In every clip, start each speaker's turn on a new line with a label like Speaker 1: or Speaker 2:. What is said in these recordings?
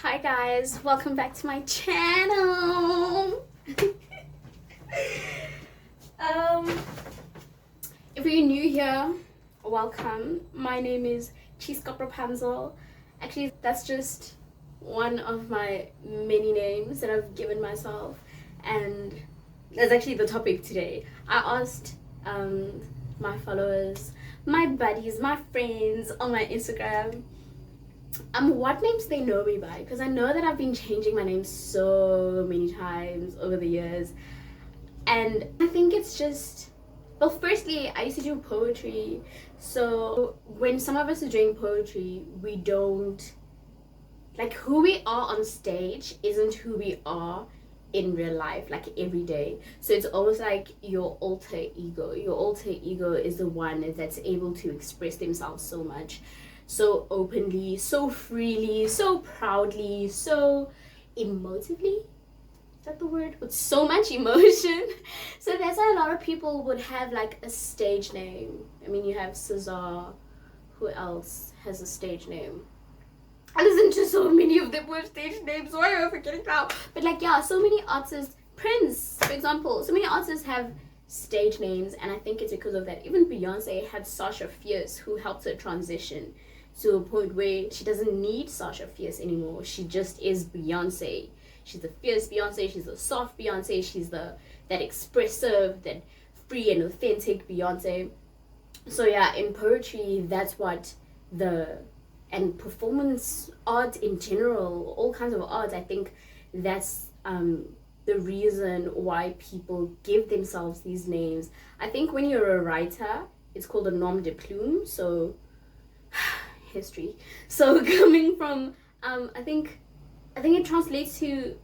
Speaker 1: Hi guys, welcome back to my channel. If you're new here, welcome. My name is Chiskop Rapunzel. Actually, that's just one of my many names that I've given myself, and that's actually the topic today. I asked my followers, my buddies, my friends on my Instagram, what names they know me by, because I know that I've been changing my name so many times over the years, and I think it's just, well, firstly, I used to do poetry, so when some of us are doing poetry, we don't, like, who we are on stage isn't who we are in real life, like every day. So it's almost like your alter ego is the one that's able to express themselves so much, so openly, so freely, so proudly, so emotively. Is that the word? With so much emotion. So that's why a lot of people would have like a stage name. I mean, you have Cesar. Who else has a stage name? I listen to so many of them with stage names. Why am I forgetting now? But like, yeah, so many artists. Prince, for example. So many artists have stage names, and I think it's because of that. Even Beyonce had Sasha Fierce, who helped her transition to a point where she doesn't need Sasha Fierce anymore. She just is Beyonce. She's the fierce Beyonce. She's the soft Beyonce. She's that expressive, that free and authentic Beyonce. So yeah, in poetry, that's what and performance art in general, all kinds of art, I think that's the reason why people give themselves these names. I think when you're a writer, it's called a nom de plume. So history. So coming from I think it translates to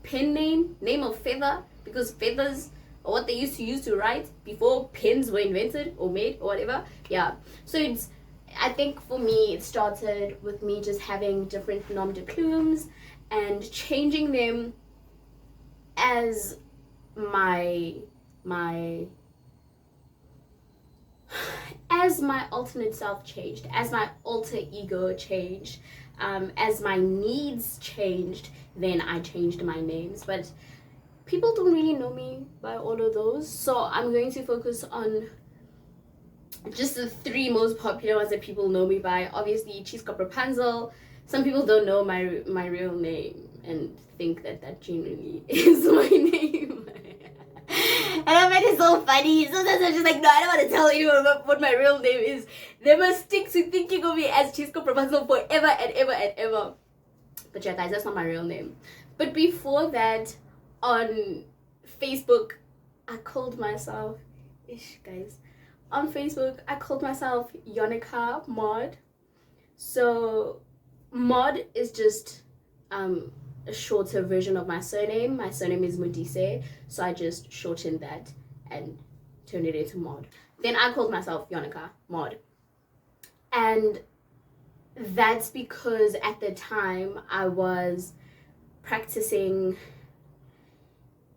Speaker 1: pen name of feather, because feathers are what they used to use to write before pens were invented or made or whatever. Yeah. So I think for me it started with me just having different nom de plumes and changing them as my alternate self changed, as my alter ego changed, as my needs changed, then I changed my names. But people don't really know me by all of those, so I'm going to focus on just the three most popular ones that people know me by. Obviously, Chiskop Rapunzel. Some people don't know my real name and think that genuinely is my name. And I find it so funny. Sometimes I'm just like, no, I don't want to tell anyone what my real name is. They must stick to thinking of me as Chiskop Rapunzel forever and ever and ever. But yeah, guys, that's not my real name. But before that, on Facebook, I called myself, on Facebook, I called myself Yonica Mod. So Mod is just a shorter version of my surname. My surname is Modise, so I just shortened that and turned it into Mod. Then I called myself Yonica Mod. And that's because at the time I was practicing,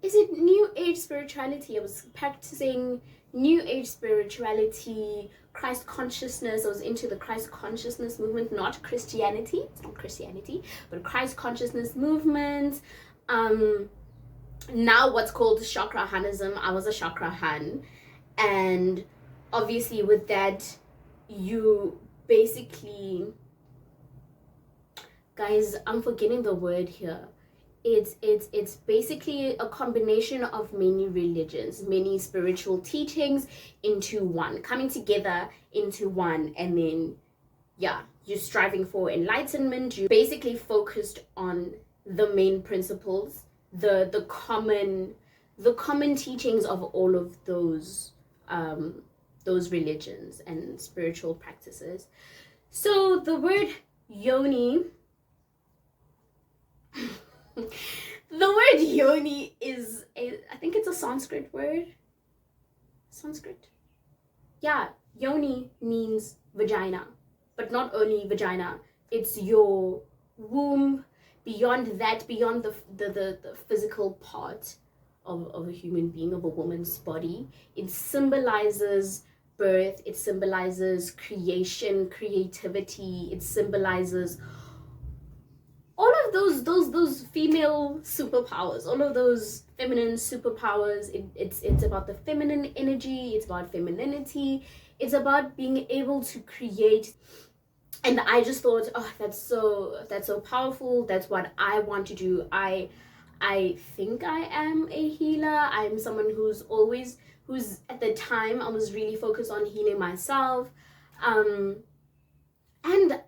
Speaker 1: is it New Age spirituality? I was practicing New Age spirituality, Christ consciousness. I was into the Christ consciousness movement, not Christianity. It's not Christianity, but Christ consciousness movement. Now what's called Chakrahanism. I was a Chakrahan, and obviously with that, you basically, guys, I'm forgetting the word here. It's basically a combination of many religions, many spiritual teachings into one, coming together into one, and then yeah, you're striving for enlightenment. You're basically focused on the main principles, the common teachings of all of those religions and spiritual practices. So the word yoni, the word yoni I think it's a Sanskrit word. Sanskrit? Yeah, yoni means vagina, but not only vagina, it's your womb. Beyond that, beyond the physical part of a human being, of a woman's body, it symbolizes birth, it symbolizes creation, creativity, it symbolizes all those female superpowers, all of those feminine superpowers. It's about the feminine energy, it's about femininity, it's about being able to create. And I just thought, oh, that's so powerful. That's what I want to do. I think I am a healer. I'm someone who's at the time I was really focused on healing myself. And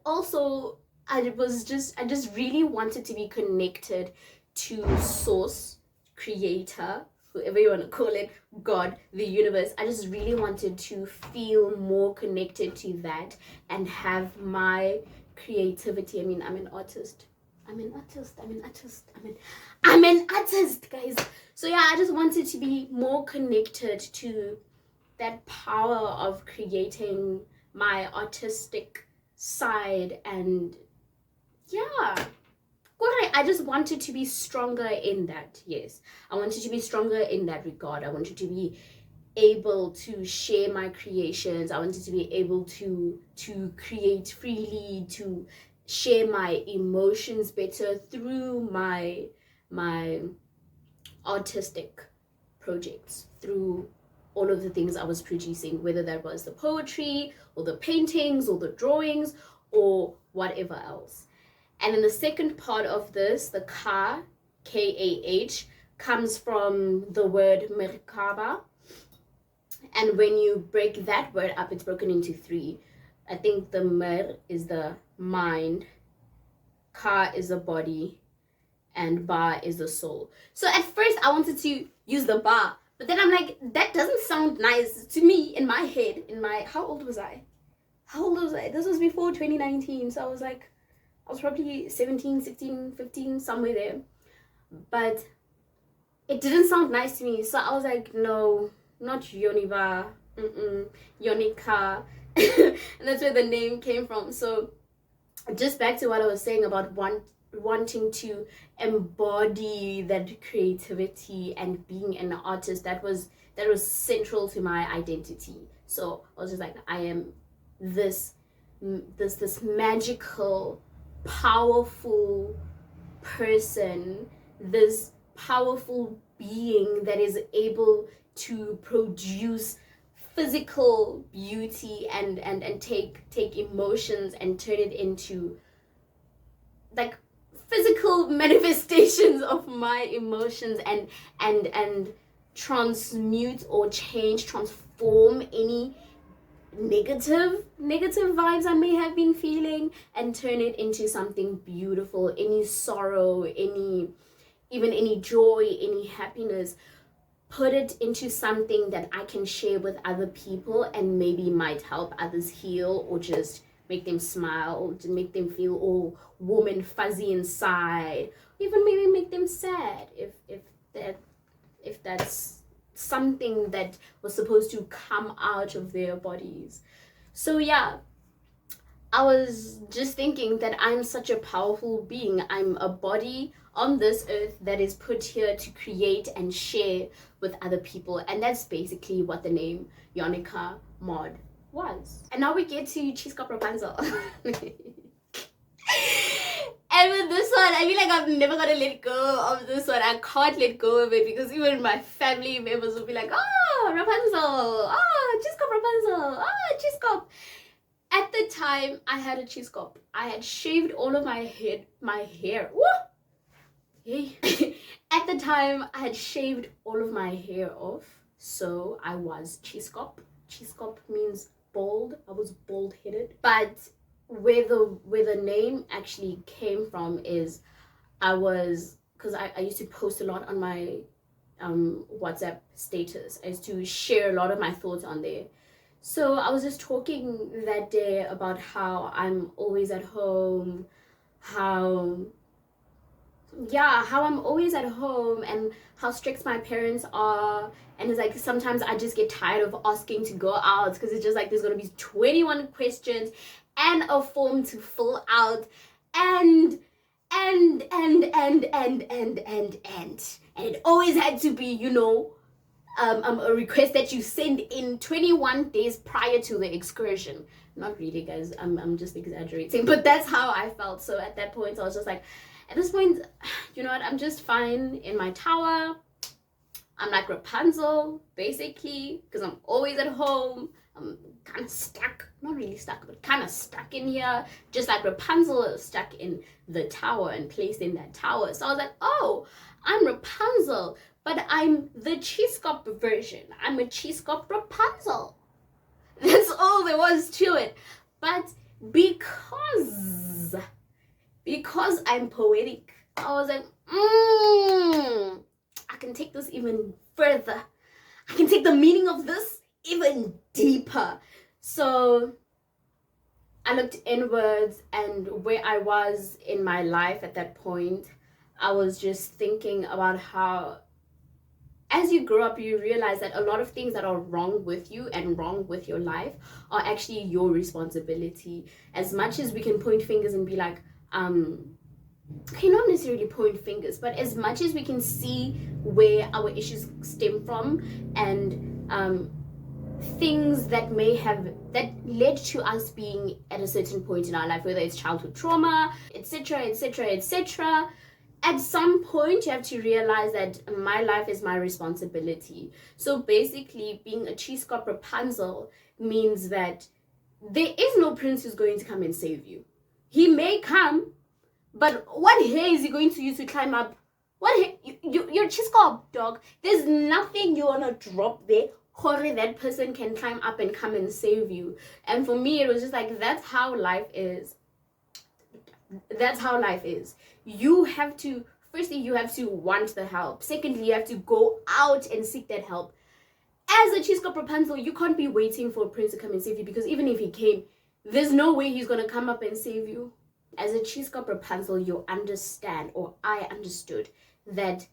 Speaker 1: also I just really wanted to be connected to source, creator, whoever you want to call it, God, the universe. I just really wanted to feel more connected to that and have my creativity. I mean, I'm an artist, guys. So yeah, I just wanted to be more connected to that power of creating my artistic side. And yeah, I just wanted to be stronger in that. Yes, I wanted to be stronger in that regard. I wanted to be able to share my creations. I wanted to be able to create freely, to share my emotions better through my artistic projects, through all of the things I was producing, whether that was the poetry or the paintings or the drawings or whatever else. And then the second part of this, the Ka, K-A-H, comes from the word Merkaba. And when you break that word up, it's broken into three. I think the Mer is the mind, Ka is the body, and Ba is the soul. So at first I wanted to use the Ba, but then I'm like, that doesn't sound nice to me in my head. How old was I? This was before 2019. So I was probably 17, 16, 15, somewhere there. But it didn't sound nice to me. So I was like, no, not Yoniba, Yonika. And that's where the name came from. So just back to what I was saying about wanting to embody that creativity and being an artist, that was central to my identity. So I was just like, I am this magical, powerful person, this powerful being that is able to produce physical beauty and take emotions and turn it into like physical manifestations of my emotions and transmute or transform any negative vibes I may have been feeling and turn it into something beautiful. Any sorrow, even any joy, any happiness, put it into something that I can share with other people and maybe might help others heal, or just make them smile, to make them feel all warm and fuzzy inside, even maybe make them sad if that's something that was supposed to come out of their bodies. So yeah, I was just thinking that I'm such a powerful being. I'm a body on this earth that is put here to create and share with other people, and that's basically what the name Yonika Mod was. And now we get to Chiskop Rapunzel. And with this one, I feel like I'm never gonna let go of this one. I can't let go of it, because even my family members will be like, oh, Rapunzel, oh, Chiskop Rapunzel, oh, Chiskop. At the time, I had a Chiskop. I had shaved all of my hair. Woo! Yay. At the time, I had shaved all of my hair off, so I was Chiskop. Chiskop means bald. I was bald-headed. But where the name actually came from is because I used to post a lot on my WhatsApp status. I used to share a lot of my thoughts on there. So I was just talking that day about how I'm always at home, how I'm always at home, and how strict my parents are. And it's like sometimes I just get tired of asking to go out, because it's just like there's gonna be 21 questions and a form to fill out, and it always had to be, a request that you send in 21 days prior to the excursion. Not really, guys, I'm just exaggerating, but that's how I felt. So at that point I was just like, At this point, you know what, I'm just fine in my tower. I'm like Rapunzel, basically, because I'm always at home. I'm kind of stuck, not really stuck, but kind of stuck in here, just like Rapunzel is stuck in the tower and placed in that tower. So I was like, oh, I'm Rapunzel, but I'm the Chiskop version. I'm a Chiskop Rapunzel. That's all there was to it. But because I'm poetic, I was like, I can take this even further. I can take the meaning of this even deeper. So I looked inwards, and where I was in my life at that point, I was just thinking about how as you grow up, you realize that a lot of things that are wrong with you and wrong with your life are actually your responsibility. As much as we can point fingers and be like, okay, not necessarily point fingers, but as much as we can see where our issues stem from, and things that that led to us being at a certain point in our life, whether it's childhood trauma, etc., etc., etc., at some point you have to realize that my life is my responsibility. So basically, being a Chiskop Rapunzel means that there is no prince who's going to come and save you. He may come, but what hair is he going to use to climb up? You're Chiskop, dog. There's nothing you wanna drop there. Hurry, that person can climb up and come and save you. And for me, it was just like, that's how life is. That's how life is. You have to, firstly, you have to want the help. Secondly, you have to go out and seek that help. As a Chiskop Rapunzel, you can't be waiting for a prince to come and save you, because even if he came, there's no way he's gonna come up and save you. As a Chiskop Rapunzel, you understand, or I understood, that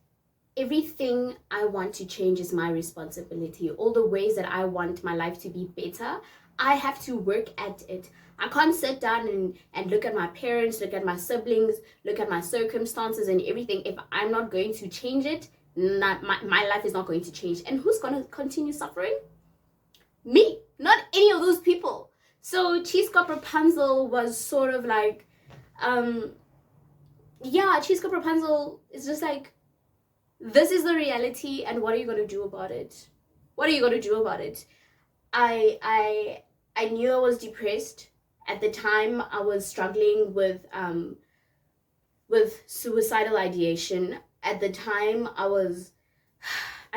Speaker 1: everything I want to change is my responsibility. All the ways that I want my life to be better, I have to work at it. I can't sit down and look at my parents, look at my siblings, look at my circumstances and everything. If I'm not going to change it, my life is not going to change. And who's going to continue suffering? Me, not any of those people. So Chiskop Rapunzel was sort of like, Chiskop Rapunzel is just like, this is the reality, and what are you going to do about it? What are you going to do about it? I knew I was depressed. At the time, I was struggling with suicidal ideation. At the time, I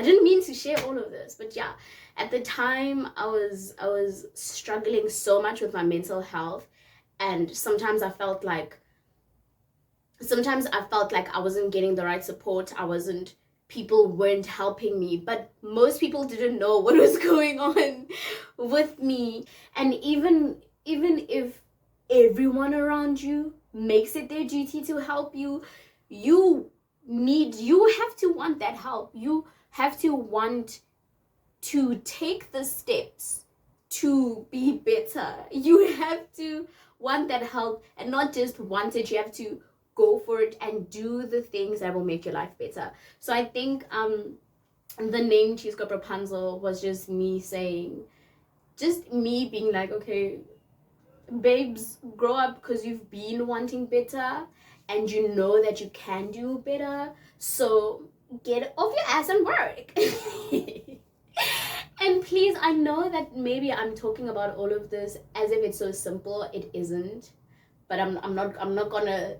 Speaker 1: didn't mean to share all of this, but yeah, at the time, I was struggling so much with my mental health, and sometimes I felt like I wasn't getting the right support. People weren't helping me, but most people didn't know what was going on with me. And even if everyone around you makes it their duty to help you, you have to want that help. You have to want to take the steps to be better. You have to want that help, and not just want it, you have to go for it and do the things that will make your life better. So I think the name Chiskop Rapunzel was just me being like, okay, babes, grow up, because you've been wanting better and you know that you can do better. So get off your ass and work. And please, I know that maybe I'm talking about all of this as if it's so simple. It isn't. But I'm not gonna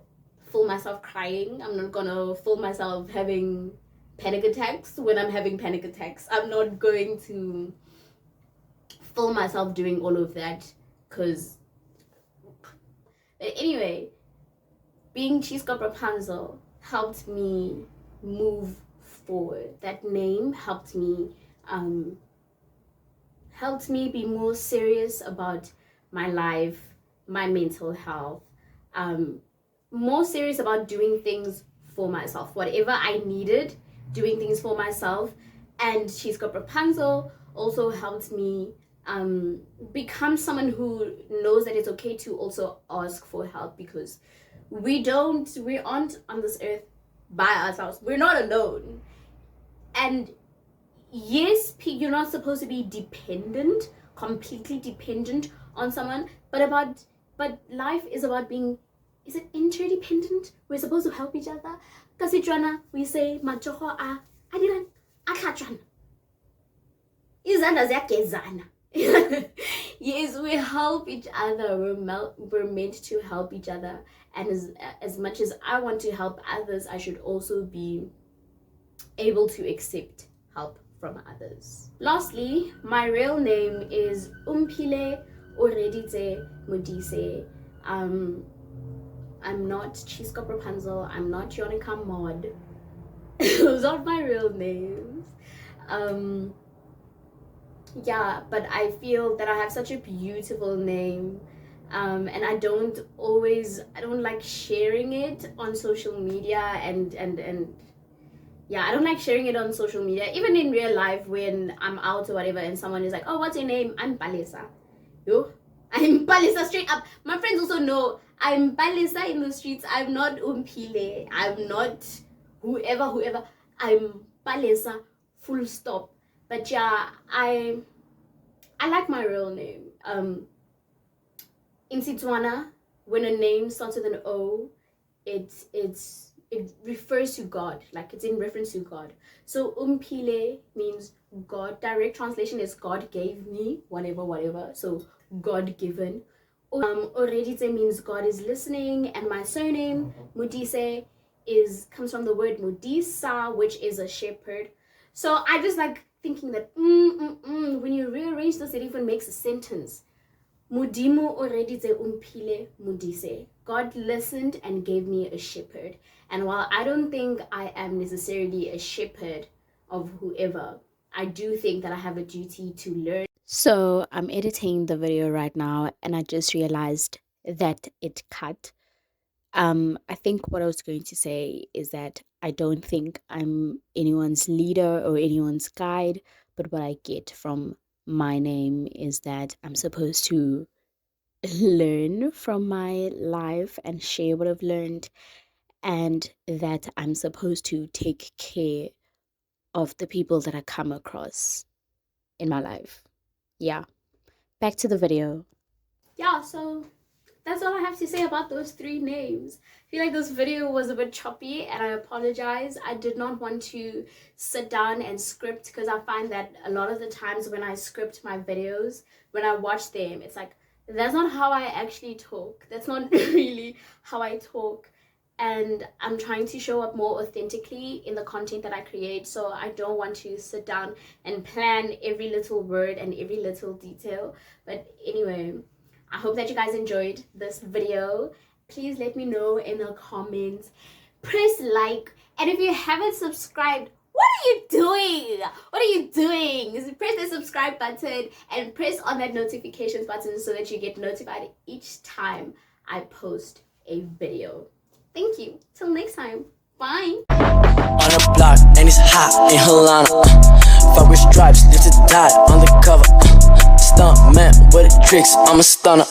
Speaker 1: fool myself crying. I'm not gonna fool myself having panic attacks when I'm having panic attacks. I'm not going to fool myself doing all of that, because anyway, being Chiskop Rapunzel helped me move forward. That name helped me be more serious about my life, my mental health, more serious about doing things for myself, whatever I needed, doing things for myself. And Chiskop Rapunzel also helped me become someone who knows that it's okay to also ask for help, because we aren't on this earth by ourselves. We're not alone. And yes, you're not supposed to be completely dependent on someone, but life is about being is it interdependent? We're supposed to help each other. Kasijwana, we say machoho a adiran akachwana. Izanda ziyagezana. Yes, we help each other. We're meant to help each other. And as much as I want to help others, I should also be able to accept help from others. Lastly, my real name is Umpile Oredite Modise. I'm not Chiskop Rapunzel. I'm not Yonika Mod. Those are my real names. Yeah, but I feel that I have such a beautiful name, and I don't like sharing it on social media, and yeah, I don't like sharing it on social media, even in real life when I'm out or whatever, and someone is like, oh, what's your name? I'm Palisa. Yo, I'm Palisa straight up. My friends also know I'm Palisa in the streets. I'm not Umpile. I'm not whoever. I'm Palisa, full stop. But yeah, I like my real name. In Setswana, when a name starts with an O, it refers to God, like it's in reference to God. So Umpile means God. Direct translation is God gave me, whatever. So God given. Oredite means God is listening, and my surname Modise comes from the word Modisa, which is a shepherd. So I just like thinking that when you rearrange this, it even makes a sentence. Modimo Oredite Umpile Modise. God listened and gave me a shepherd. And while I don't think I am necessarily a shepherd of whoever, I do think that I have a duty to learn. So I'm editing the video right now, and I just realized that it cut. I think what I was going to say is that I don't think I'm anyone's leader or anyone's guide, but what I get from my name is that I'm supposed to learn from my life and share what I've learned, and that I'm supposed to take care of the people that I come across in my life. Yeah, back to the video. Yeah, so that's all I have to say about those 3 names. I feel like this video was a bit choppy, and I apologize. I did not want to sit down and script, because I find that a lot of the times when I script my videos, when I watch them, it's like, that's not how I actually talk. That's not really how I talk. And I'm trying to show up more authentically in the content that I create, so I don't want to sit down and plan every little word and every little detail. But anyway, I hope that you guys enjoyed this video. Please let me know in the comments. Press like, and if you haven't subscribed, what are you doing? What are you doing? Press the subscribe button and press on that notifications button so that you get notified each time I post a video. Thank you. Till next time. Bye. On the block, and it's hot in Helpline. Fuck with stripes, lift to die on the cover. Stunt man with the tricks, I'm a stunner.